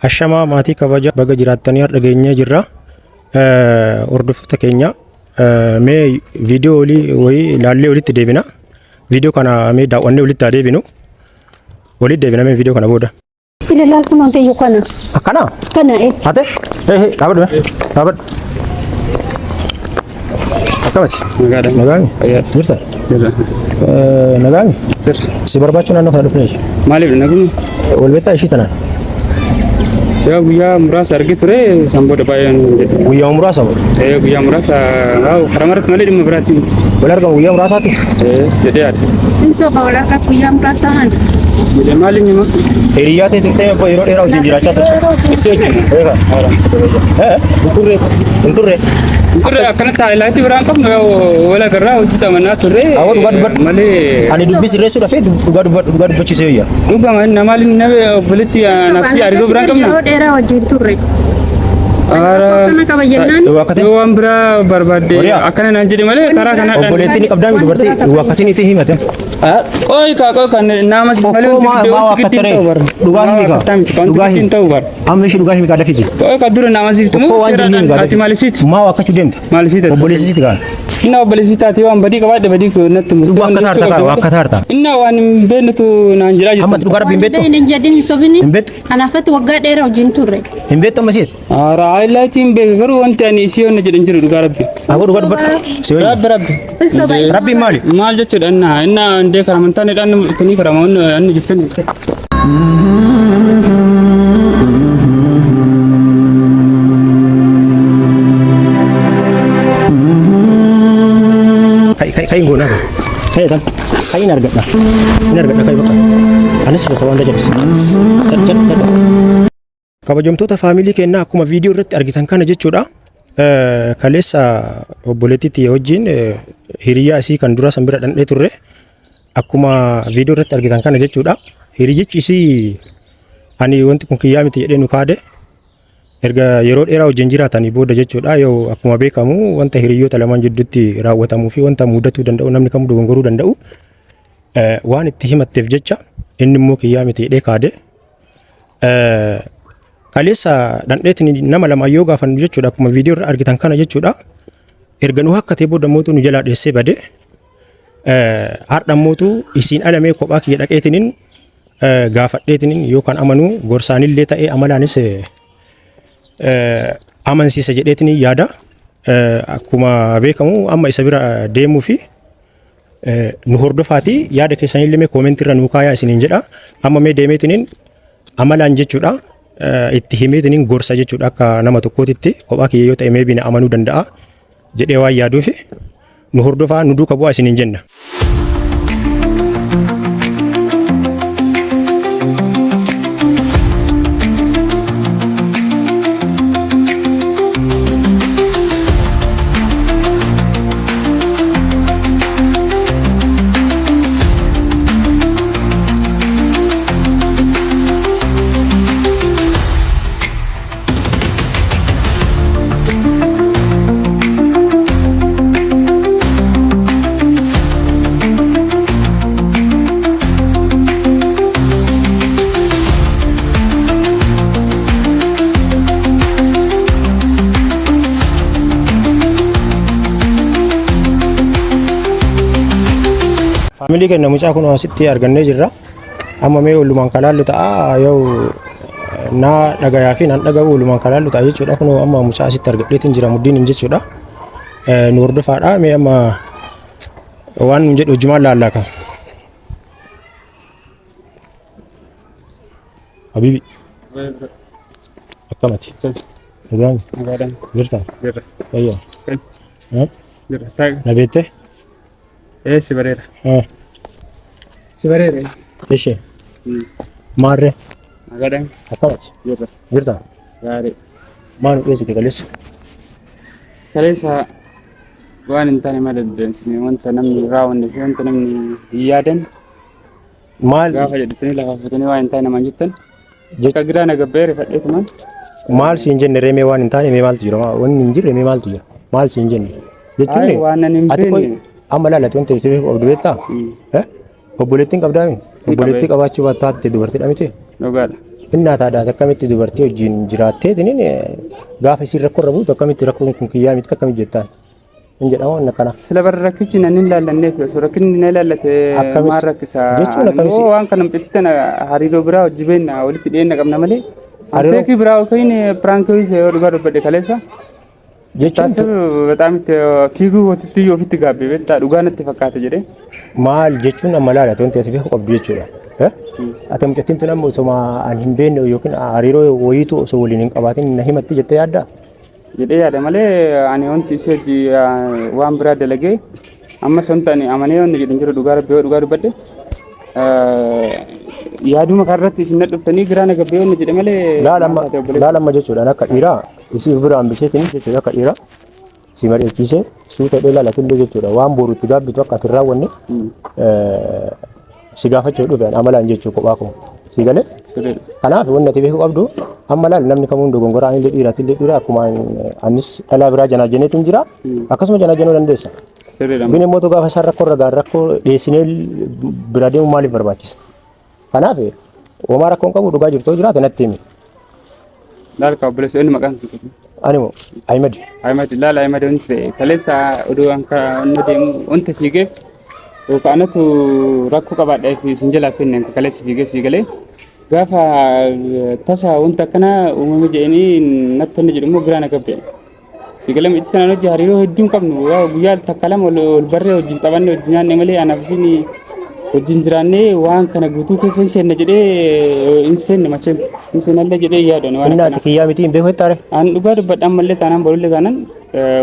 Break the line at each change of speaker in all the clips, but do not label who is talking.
Ashama maatii kabaja baga jiraatanii har'a geenyee jirra. Hordoftoota keenya mee viidiyoo wayii ilaallee walitti deebina. Viidiyoo kana mee daawwannee walitti haa deebinu. Walitti deebina mee viidiyoo kana booda.
Ilaal kun wanti iyyuu kana.
Akkana?
Kana
Ate? Dhaabadhu mee? Dhaabadhu. Akkamati?
Nagaadha.
Nagaami? Jirta?
Jirra.
Nagaami?
Jirra.
Si barbaachuun naannoo kana dhufnee?
Maaliif nagumi?
Wal beektaa ishii tanaan?
Yaa guyyaa muraasa argee ture sanboodha baay'een.
Guyyaa muraasa moo?
Guyyaa muraasa karaa maratti malee dhimma biraatti.
Wal argamu guyyaa muraasaati?
Jedhee yaada.
insoo wal argaa guyyaa muraasa handa.
Jedhee maali nyima?
Hiriyaa ta'e turtee yeroo dheeraa wajjin jiraachaa turte.
Isee wajjin. Turre.
Turre.
Turre akkanatti haayilaaytii biraan qabnu wal agarraa hojii tamanaa turre.
Awwa dhugaa dubbadhu.
Malee.
Ani dubbii sirreessuudhaaf dhugaa dubbachiisee iyya.
Dhugama namaali nabe obboleetti nafsi hariiroo biraan qabna.
Yeroo dheeraa wajjin turre. Kana qaba jennaan.
Waan biraa barbaadde akkana naan jedhe malee karaa kanaa
Obboleettiin ni qabdaa mi dubartii wakkatiin itti himate.
Qoy kan nama si malee
Maa wakkat ture dhugaa himi ka. Dhugaa himi. Amma ishee dhugaa himi ka dafiti.
Qoy ka dura nama si tumu. Ati maalisiiti?
Maa wakkachuu deemte.
Maalisiiti?
Obboleessisiiti kaan.
Inna obboleessitaati waan badii qabaadhe badii ko natti mu.
Wakkat harta.
Inna waan beenutu naan jira jirtu.
Amma dhugaa rabbi hin beektu.
Hin jedhin sobini.
Hin beektu.
Anaafatti waggaa dheeraa wajjin turre.
Hin beektu amma siit.
Highlightiin beeka garuu wanti ani isii honna jedhan jiru dhugaa rabbi.
Awwa dhugaa dubbadhu. Rabbi maali?
Maal jechuudha inna ndee karamantaan jedhan tanii karamoon anni jiftan.
Kain guna. Tam. Kain argadna. Ini argadna kai bakka. Anis bisa wanda jabis. Kabajamtoota faamilii keenyaa akkuma viidiyoo irratti argitan kana jechuudha. Kaleessa obboleettiitti wajjin hiriyaa isii kan dura san bira dhandhee turre akkuma viidiyoo irratti argitan kana jechuudha. Hiriyyichi isii ani wanti kun kiyyaa miti jedhee nu kaade erga yeroo dheeraa wajjin jiraatanii booda jechuudha. Yoo akkuma beekamu wanta hiriyyoota lamaan jidduutti raawwatamuu fi wanta mudatuu danda'u namni kamuu dogongoruu danda'u waan itti himatteef jecha inni immoo kiyyaa miti jedhee kaade. Kaleessa dhandheetiin nama lama yoo gaafannu jechuudha akkuma viidiyoo irra argitan kana jechuudha. Erga nu hakkatee booda mootuu nu jalaa dheessee bade har'a mootuu isiin alamee kophaa kiyya dhaqeetiniin gaafadheetiniin yookaan amanuu gorsaanillee ta'ee amalaanis amansiisa jedheetiniin yaada. Akkuma beekamu amma isa bira deemuu fi nu hordofaati yaada keessanillee mee koomentii irra nuu kaayaa isiniin jedha. Amma mee deemeetiniin amalaan jechuudha. Itti himeetiniin gorsa jechuudha akka nama tokkootitti kophaa kiyya yoo ta'e mee bina amanuu danda'a jedhee waan yaaduuf nu hordofaa nu duuka bu'aa isiniin jenna. Faamilii keenya mucaa kun asitti argannee jirra. Amma mee walumaan kalaallu ta'a yoo naa dhagayaa fi naan dhagahu walumaan kalaallu ta'a jechuudha. Kun amma mucaa asitti argadheetiin jira muddiin hin jechuudha. Nu hordofaadha mee amma waan nu jedhu hojumaan laallaa kan. Habibi. Akkamati. Ibrahim. Jirta.
Jirra.
Ayyaa.
Jirra.
Na beekte?
Si bareera. Si bareera.
Ishee. Maarree.
Nagaadhaan.
Akkamati.
Jirra.
Jirta.
Gaarii.
Maal dhiyeessite kaleessa?
Kaleessa waan hin taane mala deemsine wanta namni raawwanne fi wanta namni hin yaadan
Maal
gaafa jedhatanii lafa affatanii waan hin taane namaan jettan akka giraa nagabbee rifadheetumaan.
maal siin jenne remee waan hin taane mee maaltu jira? Wanni hin jirre mee maaltu jira? Maal siin jenne? Jechuun
Waan nan hin beekne.
amma laalatti wanti itti qabdu beektaa? Obboleettiin qabdaa mi? Obboleettii qabaachuu baattaa dubartii dhamite?
Dhugaadha.
Innaa taadhaa akkamitti dubartii wajjin jiraattee tiniin gaafa isiin rakkoo irra buutu akkamitti rakkoon kun kiyyaa miti akkamitti jettaan hin jedhamu wanna kana.
Sila bara rakkichi nan hin laallanneef osoo rakkinni na laallate maal rakkisaa
jechuun akkamitti
waan kana mucatti tana hariiroo biraa hojii beekna walitti dhiyeenya qabna malee anteekii biraa yookiin piraankii yoo dhugaa dubbadhe kaleessa jechuun በጣም fiiguu watitti yoo ofitti gaabbee beektaa dhugaa natti fakkaata jedhee
maal jechuun amma laalate wanti ati beeku qabdu jechuudha. Ati mucattiin tun amma osoo an hin beekne yookiin hariiroo wayiitu osoo waliin hin qabaatin na himatti jettee yaaddaa?
Jedhee yaada malee ani wanti isii hojii waan biraa dalagee ammas wanta ani amanee wanni jedhu jiru dhugaa rabbii dhugaa dubbadhe yaaduma kanarratti isin dhuftanii giraana gabbee wanni jedhe malee
laalamma jechuudhaan akka dhiiraa isiif bira hambisee jechuudha akka dhiiraa si mari'achiisee suuta dheeraa latillee jechuudha waan boruutti gaabbitu akka ati raawwanne si gaafachuu dhufeen amalaan jechuu kophaa koo si galee kanaaf wanni ati beekuu qabdu amma laal namni kamuun dogongoraa anillee dhiiratillee dhiira akkuma anis dhalaa biraa janaajaneetiin jira akkasuma janaajanuu dandeessa. Bin immoo gaafa isaan rakkoo irra gaan rakkoo dhiyeessinee bira deemu maaliif barbaachisa? Kanaaf homaa rakkoon qabu dhugaa jirtoo jiraate natti himi.
Laal kaabbileessu inni maqaan tuqatu.
Ani moo Ahimad.
Ahimad laal Ahimad wanti ta'e kaleessa oduu anka inni deemu wanta siigeef kaanatu rakkoo qabaadhaa fi isin jalaa fenne anka kaleessa fiigeef sii galee gaafa tasa wanta akkana uumame jedhanii natti inni jedhu immoo giraana gabbee. Sii galee itti sanaan hojii hariiroo hedduun qabnu guyyaa takka lama ol barree wajjin taphanne wajjin nyaanne malee anaaf isin wajjin jiraannee waan kana guutuu keessa hin seenne jedhee hin seenne machee hin seennallee jedhee yaadone waan
akkana. Innaa kiyyaa miti hin beeku jettaare?
An dhugaa dubbadhaan mallee taanaan barullee taanaan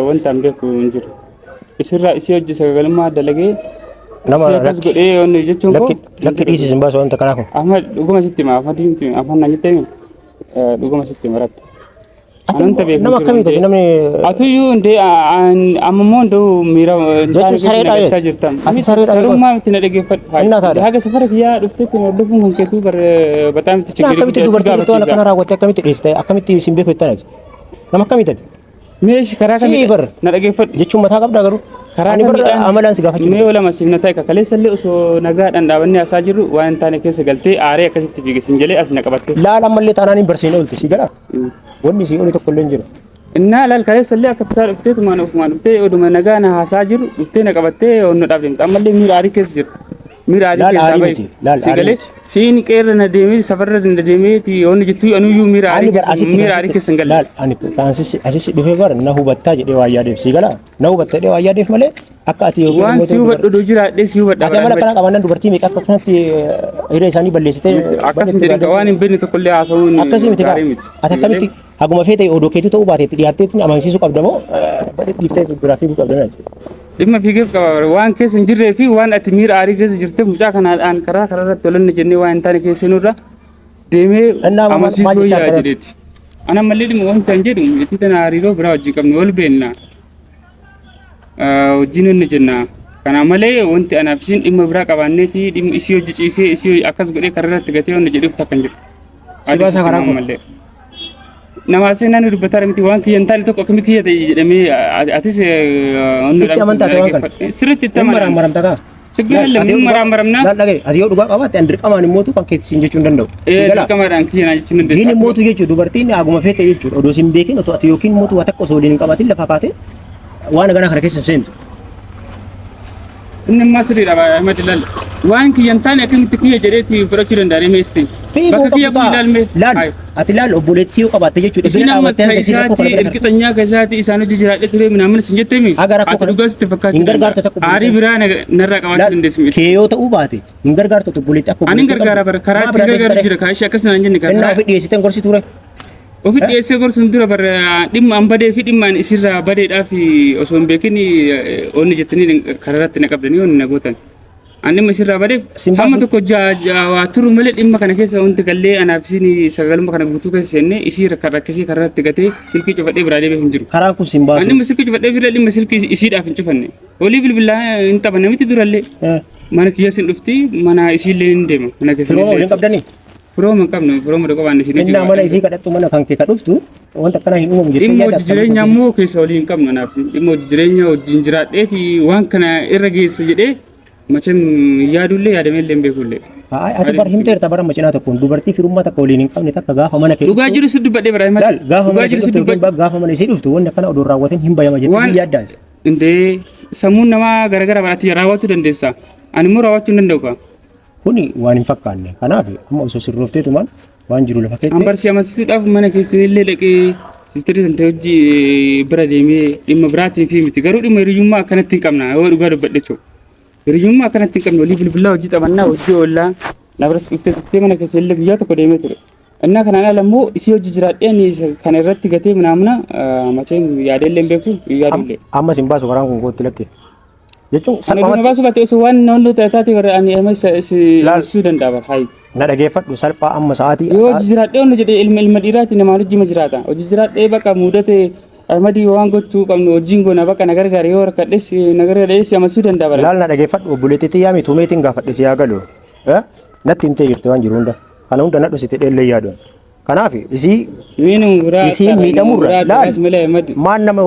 wanta hin beeku hin jiru. Isirraa isii hojii sagagalummaa dalagee nama rakkas godhee wanni jechuun koo
lakki dhiisis hin baasu wanta kanaa kun.
Amma dhuguma sitti hima amma diimti afaan naan jettee himi dhuguma sitti hima rakka.
Nama akkamiiti namni
atuyyuu ndee ammoo ndoo miira
jechuun sareedha
jirtan.
Ati sareedha
sarummaa miti na dhaggeeffadhu. Haga safara kiyyaa dhuftee kun hordofuun kan keetuu bataam itti chiggiri
akkamitti dubartiin tola kana raawwattee akkamitti dhiiste akkamitti isin beeku jettanaati nama akkamiitati
meeshi karaa kan na dhaggeeffadhu
jechuun mataa qabdaa garuu
karaa kan
amalaan si gaafachuu
mee wala masiifna ta'e kaleessallee osoo nagaadhaan dhaabannee hasaa jirru waan hin taane keessa galtee aaree akkasitti fiigesin jedhee as na qabatte
laala ammallee taanaan hin barsiine oolti si gala wanni si oli tokko illee hin jiru.
Innaa laal kaleessallee akka tasaa dhuftee tumaan ofumaan dhuftee oduma nagaa na haasaa jiru dhuftee na qabattee onno dhaabdeemte ammallee miira aarii keessa jirta. Miira aarii keessaa bahi si galee siin qeerra na deemee safarra na deemeeti onni jettuu anuyyuu miira aarii keessa hin galle.
Ani asisi dhufee bara na hubattaa jedhee waa yaadeef si gala na hubattaa jedhee waa yaadeef malee akka ati
waan si hubadhu doo jiraadhee si hubadha.
Ati amala kana qabannan dubartii meeqa akka kanatti hiree isaanii balleessitee
akkasuma jedhin waan hin beekne tokkollee haasa'uun
gaarii miti. Ati akkamitti haguma feete odoo keetu ta'uu baateetti dhiyaatteetti amansiisuu qabdamoo dhiiftee biraa fiiguu qabdamee
dhimma fiigeef qaba waan keessa hin jirree fi waan ati miira aarii keessa jirteef mucaa kanaadhaan karaa irratti olanne jennee waan hin taane keessa nurra deemee amansiisuu yaa jedheeti. Ana mallee dhimma wanta hin jedhu itti tana hariiroo biraa wajjin qabnu ol beekna wajjin hojii jenna. Kana malee wanti anaaf isin dhimma biraa qabaanneeti dhimma isii hojii ciisee isii akkas godhee karaa irratti gatee wanna jedhuuf takka hin jiru.
Sibaasa karaa kun.
Nama seenaan dubbataa miti waan kiyyan taane tokko akkamitti kiyya ta'e jedhamee atis
itti amantaate waan kana
sirriitti itti
maramta kaa
ችግር የለም መራመርምና
ላላገ አትየው ዱጋ ቀባት አንድ ቀማን ሞቱ ፓኬት ሲንጀቹ እንደው
ቀማዳን kiyana jechin
እንደው ግን ሞቱ jechu dubartiin aguma feete jechu odo sin beekin oto atiyokin motu watakko soliin qabatin lafa kaate waan gana kana keessa seentu
inni masri daba madilal waan kiyyan taane akkamitti kiyya jedheeti fudhachuu danda'ee meesti bakka kiyya bilal me
laal ati laal obboleettii qabatte jechuudha
bira qabatte isin rakkoo kana irqitanya keessatti isaan hojii jiraadhe ture minaamin sin jettemi ati dhugaasti fakkaatu
hin gargaartu takko
aari bira narra qabaachuu dandeessu
keeyoo ta'uu baate hin gargaartu obboleettii akka
ani gargaara bara karaa itti gargaaru jira kaashi akkas naan jenne
karaa ofi dhiyeessitan gorsi ture
ofi dhiyeessee gorsuun dura bara dhimma an badee fi dhimmaan isirraa badeedhaaf osoo hin beekin onni jettanii karaa irratti na qabdanii onni na gootan ani dhimma isirraa badee hamma tokko waa turu malee dhimma kana keessa wanti gallee anaaf isin sagaluma kana guutuu keessa seenne isii rakkisii karaa irratti gatee silkii cufadhee biraa deebee hin jiru
karaa kun sin baasu
ani dhimma silkii cufadhee bira dhimma silkii isiidhaaf hin cufanne olii bilbilaa hin taphanne miti durallee mana kiyya sin dhufti mana isiillee hin deema mana keessa
hin qabdanii
Firooma qabna firooma dhaqoo waan isin
inna mana isii kadhattu mana kan kee kadhuftu wanta kana hin uumamu jettee
yaadda dhimma jireenya ammoo keessa olii hin qabna naaf dhimma jireenya wajjin jiraadheeti waan kana irra geessa jedhee macam yaadullee yaadameellee hin beekullee
Ati bar himteerta bara macinaa tokkoon dubartii firummaa takka waliin hin qabne takka gaafa mana kee
dhugaa jiru si dubbadhee bara himate.
Laal gaafa mana kee dhuftu gaafa mana isii dhuftu wanni akkana odoo raawwatin hin bayama jettee yaaddaas.
Indee sammuun namaa garagara baratti raawwachuu dandeessa. Ani immoo raawwachuu hin danda'u kaa.
Kuni waan hin fakkaanne. Kanaaf amma osoo sirroofteetumaan waan jiru lafa keetti.
Ambarsi amansiisuudhaaf mana keessanillee dhaqee sisteerii san ta'e hojii bira deemee dhimma biraatiin fi miti. Garuu dhimma hiriyyummaa akkanatti hin qabna yoo dhugaa dubbadhe jechuudha. Hiriyyummaa akkanatti hin qabne walii bilbilaa hojii taphannaa hojii oollaa nabaras iftee mana keessanillee guyyaa tokko deemee ture. Innaa kanaan ala immoo isii hojii jiraadheen kana irratti gatee manaamna macheen yaadeellee hin beeku yaadullee.
Ammas hin baasu karaan kun kootti lakkee. Jechuun
salphaatti baasu baate osoo waan naannoo taatee warra ani ibsuu danda'a bara hayi.
Na dhageeffadhu salphaa amma sa'aatii.
Yoo hojii jiraadhee onni jedhee ilma dhiiraati namaan hojii ma jiraata. Hojii jiraadhee bakka muudate Ahmadi waan gochuu qabnu hojiin goona bakka nagargaare yoo harkadhes nagargaadhes amasuu danda'a bara.
Laal na dhageeffadhu obboleettii yaami tumeetiin gaafadhes yaa galu. Natti himtee jirte waan jiru hunda. Kana hunda na dhosite dheellee yaaduun. Kanaaf isiin miidhamurra laal maan nama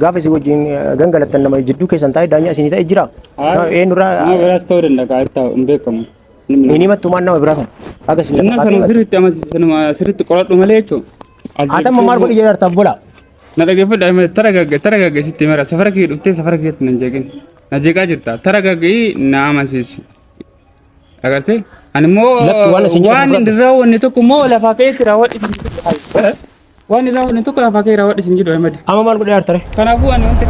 gaafa isii wajjin gangalattan nama jidduu keessan taa'ee daanyaa isinii ta'e jira.
Eenyurraa nama biraas ta'uu danda'a ta'u hin beekamu.
Inni mattu maan nama biraa sana. Akka isin
lafa sanuma sirriitti amansiisanuma sirriitti qoradhu malee jechuun.
Atamma maal godhi jedhartaaf bola.
Na dhageeffadha taragagga sitti mara safara kee dhuftee safara keetti na jeeqin. Na jeeqaa jirta taragaggii na amansiisi. Agartee? Ani immoo waan inni raawwanne tokko immoo lafaa ka'eetti raawwadhi sin jedhu. Waan inni raawwanne tokko lafaa ka'ee raawwadhi sin jedhu Ahmadi.
Amma maal godhee hartare?
Kanaafuu ani wanti